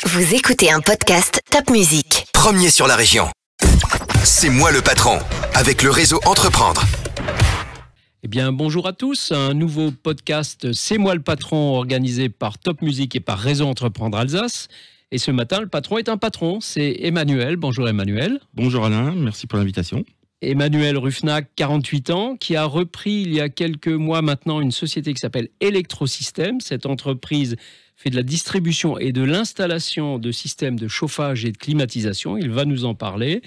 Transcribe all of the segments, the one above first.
Vous écoutez un podcast Top Music. Premier sur la région. C'est moi le patron, avec le réseau Entreprendre. Eh bien, bonjour à tous. Un nouveau podcast C'est moi le patron, organisé par Top Music et par Réseau Entreprendre Alsace. Et ce matin, le patron est un patron, c'est Emmanuel. Bonjour Emmanuel. Bonjour Alain, merci pour l'invitation. Emmanuel Ruffnac, 48 ans, qui a repris il y a quelques mois maintenant une société qui s'appelle Electrosystem. Cette entreprise fait de la distribution et de l'installation de systèmes de chauffage et de climatisation. Il va nous en parler.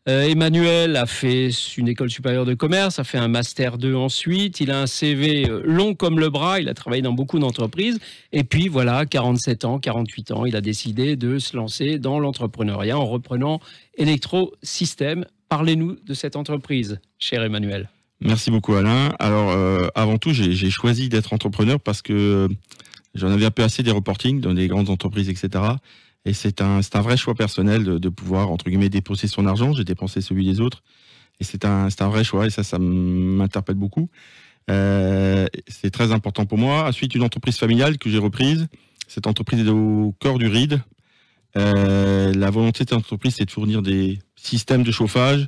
Emmanuel a fait une école supérieure de commerce, a fait un master 2 ensuite. Il a un CV long comme le bras. Il a travaillé dans beaucoup d'entreprises. Et puis voilà, 47 ans, 48 ans, il a décidé de se lancer dans l'entrepreneuriat en reprenant Electrosystem. Parlez-nous de cette entreprise, cher Emmanuel. Merci beaucoup Alain. Alors avant tout, j'ai choisi d'être entrepreneur parce que j'en avais un peu assez des reportings dans des grandes entreprises, etc. Et c'est un vrai choix personnel de pouvoir, entre guillemets, dépenser son argent. J'ai dépensé celui des autres. Et c'est un vrai choix et ça m'interpelle beaucoup. C'est très important pour moi. Ensuite, une entreprise familiale que j'ai reprise. Cette entreprise est au cœur du RID. La volonté de cette entreprise, c'est de fournir des systèmes de chauffage,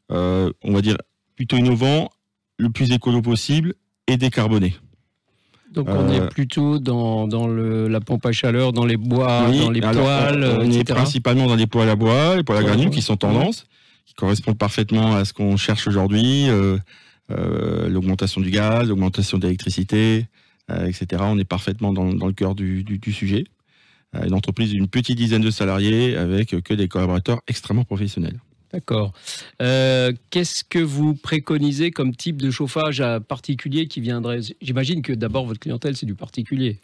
on va dire, plutôt innovants, le plus écolo possible et décarbonés. Donc on est plutôt dans la pompe à chaleur, dans les bois, oui, dans les poêles, on etc. est principalement dans les poêles à bois, les poêles à granules qui sont tendance, qui correspondent parfaitement à ce qu'on cherche aujourd'hui, l'augmentation du gaz, l'augmentation de l'électricité, etc. On est parfaitement dans le cœur du sujet. Une entreprise d'une petite dizaine de salariés avec que des collaborateurs extrêmement professionnels. D'accord. Qu'est-ce que vous préconisez comme type de chauffage particulier qui viendrait ? J'imagine que d'abord votre clientèle c'est du particulier.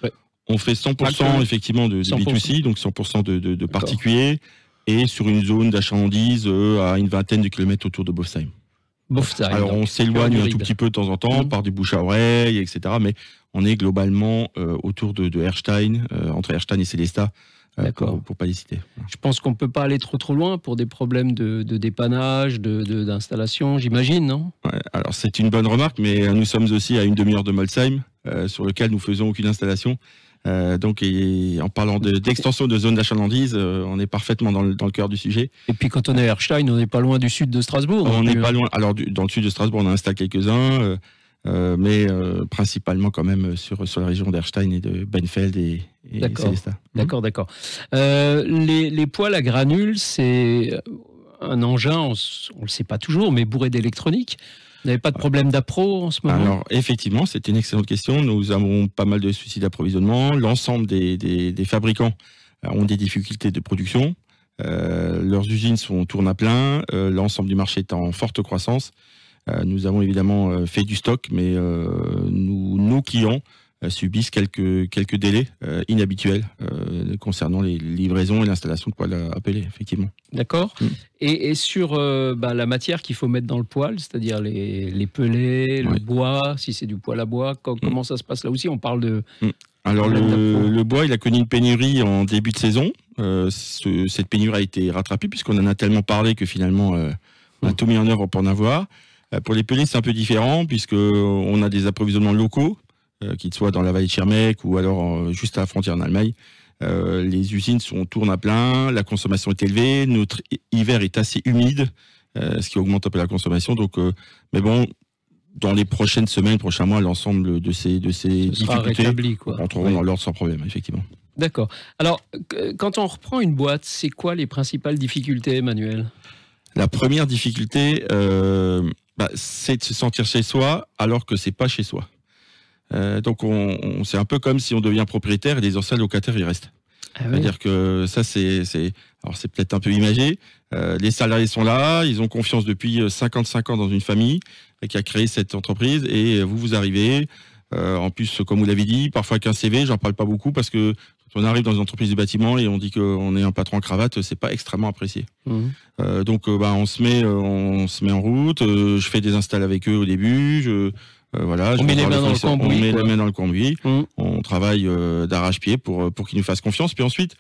Ouais. On fait 100% effectivement de 100%. B2C, donc 100% de particuliers, et sur une zone d'achalandise à une vingtaine de kilomètres autour de Bofsheim. Alors on s'éloigne un tout petit peu de temps en temps par des bouches à oreille, etc. Mais on est globalement autour de Erstein, entre Erstein et Célestat. Pour pas les citer. Je pense qu'on ne peut pas aller trop loin pour des problèmes de dépannage, d'installation, j'imagine, non ? Ouais, alors c'est une bonne remarque, mais nous sommes aussi à une demi-heure de Molsheim, sur lequel nous faisons aucune installation. Donc en parlant d'extension de zone d'achalandise, on est parfaitement dans le cœur du sujet. Et puis quand on est à Erstein, on n'est pas loin du sud de Strasbourg. On n'est pas loin. Alors dans le sud de Strasbourg, on en installe quelques-uns. Mais principalement quand même sur la région d'Erstein et de Benfeld et Célestat. D'accord. Les poêles à granules, c'est un engin, on ne le sait pas toujours, mais bourré d'électronique. Vous n'avez pas de problème d'appro en ce moment ? Alors effectivement, c'est une excellente question. Nous avons pas mal de soucis d'approvisionnement. L'ensemble des fabricants ont des difficultés de production. Leurs usines tournent à plein. L'ensemble du marché est en forte croissance. Nous avons évidemment fait du stock, mais nos clients subissent quelques délais inhabituels concernant les livraisons et l'installation de poêles à peler, effectivement. D'accord. Et sur la matière qu'il faut mettre dans le poêle, c'est-à-dire les pellets, le bois, si c'est du poêle à bois, comment ça se passe là aussi ? On parle de... Alors le bois, il a connu une pénurie en début de saison. Cette pénurie a été rattrapée puisqu'on en a tellement parlé que finalement on a tout mis en œuvre pour en avoir. Pour les pellets, c'est un peu différent puisqu'on a des approvisionnements locaux, qu'ils soient dans la vallée de Schirmeck ou alors juste à la frontière en Allemagne. Les usines tournent à plein, la consommation est élevée, notre hiver est assez humide, ce qui augmente un peu la consommation. Donc, mais bon, dans les prochaines semaines, prochains mois, l'ensemble de ces difficultés entreront dans l'ordre sans problème, effectivement. D'accord. Alors, quand on reprend une boîte, c'est quoi les principales difficultés, Emmanuel ? La première difficulté, c'est de se sentir chez soi alors que c'est pas chez soi. Donc c'est un peu comme si on devient propriétaire et les anciens locataires y restent. C'est-à-dire que ça alors c'est peut-être un peu imagé. Les salariés sont là, ils ont confiance depuis 55 ans dans une famille qui a créé cette entreprise et vous arrivez. En plus, comme vous l'avez dit, parfois qu'un CV, j'en parle pas beaucoup parce que quand on arrive dans une entreprise du bâtiment et on dit qu'on est un patron en cravate, c'est pas extrêmement apprécié. Donc on se met en route. Je fais des installs avec eux au début. On met les mains dans le cambouis. On travaille d'arrache-pied pour qu'ils nous fassent confiance. Puis ensuite,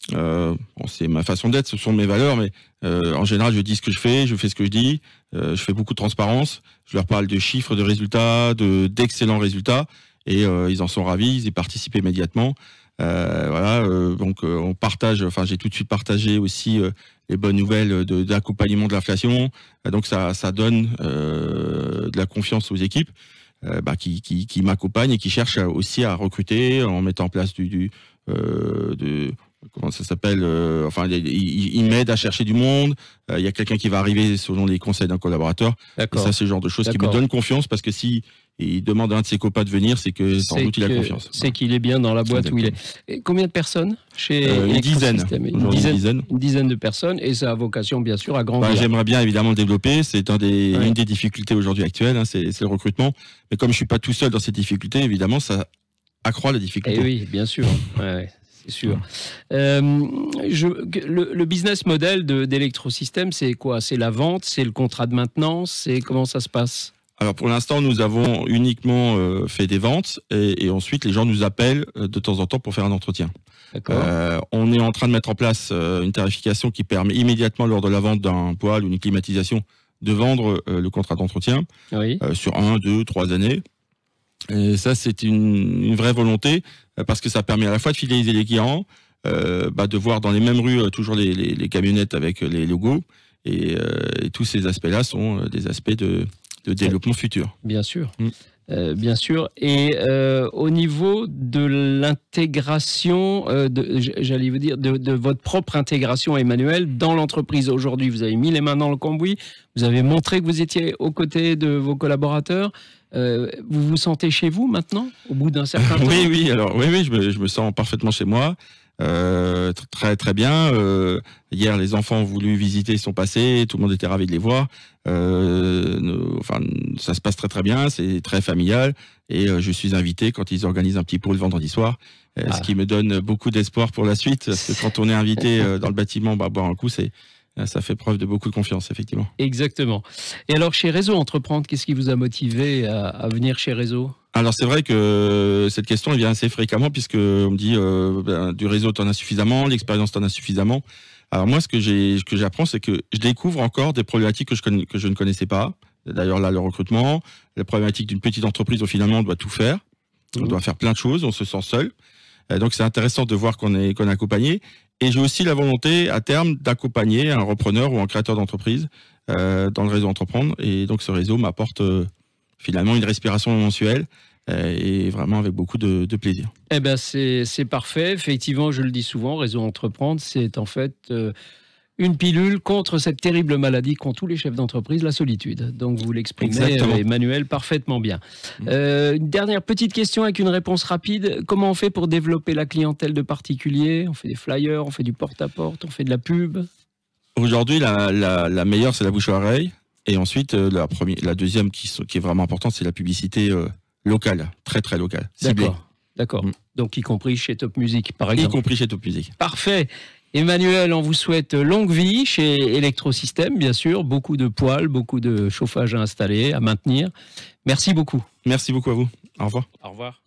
c'est ma façon d'être, ce sont mes valeurs, mais en général, je dis ce que je fais ce que je dis. Je fais beaucoup de transparence. Je leur parle de chiffres, de résultats, d'excellents résultats, et ils en sont ravis. Ils y participent immédiatement. Voilà, donc on partage. Enfin, j'ai tout de suite partagé aussi les bonnes nouvelles d'accompagnement de l'inflation. Donc ça donne de la confiance aux équipes qui m'accompagnent et qui cherchent aussi à recruter en mettant en place comment ça s'appelle enfin, il m'aide à chercher du monde. Il y a quelqu'un qui va arriver selon les conseils d'un collaborateur. Et ça, c'est le genre de choses qui me donnent confiance, parce que si il demande à un de ses copains de venir, c'est que sans doute il a confiance. C'est qu'il est bien dans la boîte où il est. Et combien de personnes chez une dizaine. Une dizaine de personnes, et ça a vocation bien sûr à grandir. J'aimerais bien évidemment le développer. C'est une des difficultés aujourd'hui actuelles, hein, c'est le recrutement. Mais comme je suis pas tout seul dans ces difficultés, évidemment, ça accroît la difficulté. Et oui, bien sûr. Ouais. C'est sûr. Le business model d'Electrosystem, c'est quoi? C'est la vente, c'est le contrat de maintenance, c'est comment ça se passe? Alors pour l'instant, nous avons uniquement fait des ventes, et ensuite les gens nous appellent de temps en temps pour faire un entretien. On est en train de mettre en place une tarification qui permet immédiatement, lors de la vente d'un poêle ou une climatisation, de vendre le contrat d'entretien sur 1, 2, 3 années. Et ça, c'est une vraie volonté, parce que ça permet à la fois de fidéliser les clients, de voir dans les mêmes rues toujours les camionnettes avec les logos, et tous ces aspects-là sont des aspects de développement futur. Bien sûr. Bien sûr. Et au niveau de l'intégration, j'allais vous dire, de votre propre intégration, Emmanuel, dans l'entreprise aujourd'hui, vous avez mis les mains dans le cambouis, vous avez montré que vous étiez aux côtés de vos collaborateurs. Vous vous sentez chez vous maintenant, au bout d'un certain temps? Oui. Alors oui, je me sens parfaitement chez moi. Très très bien. Hier, les enfants ont voulu visiter, ils sont passés, tout le monde était ravi de les voir. Ça se passe très très bien, c'est très familial, et je suis invité quand ils organisent un petit pot le vendredi soir, ce qui me donne beaucoup d'espoir pour la suite, parce que quand on est invité dans le bâtiment, boire un coup, ça fait preuve de beaucoup de confiance, effectivement. Exactement. Et alors, chez Réseau Entreprendre, qu'est-ce qui vous a motivé à venir chez Réseau? Alors c'est vrai que cette question elle vient assez fréquemment, puisque on me dit du réseau t'en as suffisamment, l'expérience t'en as suffisamment. Alors moi ce que j'apprends, c'est que je découvre encore des problématiques que je ne connaissais pas. D'ailleurs là, le recrutement, la problématique d'une petite entreprise où finalement on doit tout faire, on doit faire plein de choses, on se sent seul. Donc c'est intéressant de voir qu'on est accompagné. Et j'ai aussi la volonté à terme d'accompagner un repreneur ou un créateur d'entreprise dans le réseau Entreprendre. Et donc ce réseau m'apporte finalement une respiration mensuelle, et vraiment avec beaucoup de plaisir. Eh ben c'est parfait. Effectivement, je le dis souvent, Réseau Entreprendre, c'est en fait une pilule contre cette terrible maladie qu'ont tous les chefs d'entreprise, la solitude. Donc vous l'exprimez, Emmanuel, parfaitement bien. Une dernière petite question avec une réponse rapide. Comment on fait pour développer la clientèle de particuliers? On fait des flyers, on fait du porte-à-porte, on fait de la pub? Aujourd'hui, la meilleure, c'est la bouche à oreille. Et ensuite, la deuxième qui est vraiment importante, c'est la publicité locale, très très locale, ciblée. D'accord. Donc y compris chez Top Music, par exemple. Y compris chez Top Music. Parfait. Emmanuel, on vous souhaite longue vie chez Electrosystem, bien sûr. Beaucoup de poêles, beaucoup de chauffage à installer, à maintenir. Merci beaucoup. Merci beaucoup à vous. Au revoir. Au revoir.